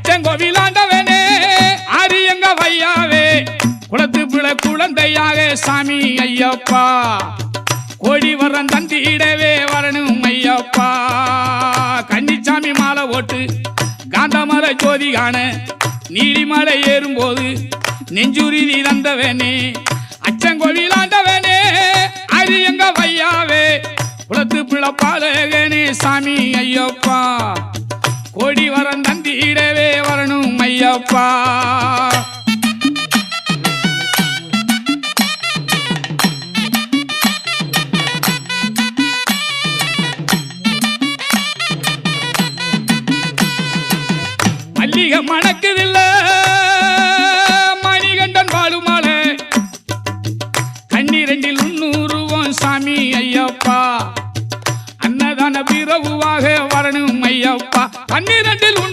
அச்சங்கோவிலாண்டவனே ஆரியங்க வையாவே குளத்து பிள்ளை குழந்தையாக சாமி ஐயப்பா கோடி வரம் தந்திடவே வரணும் ஐயப்பா கன்னிச்சாமி மாலை ஓட்டு காந்தமலை ஜோதி காண நீலிமலை ஏறும்போது நெஞ்சுருதி தந்தவனே அச்சங்கோவிலாண்டவனே ஆரியங்க வையாவே குளத்து பிள்ளை பாலகனே சாமி ஐயப்பா கோடி வரம் தந்திடவே வரணும் ஐயப்பா மல்லிகை மணக்குதில்ல மணிகண்டன் வாழுமாலை கண்ணீரண்டில் 300 சாமி ஐயப்பா அன்னதான பிறவுவாக வரணும் ஐயப்பா 12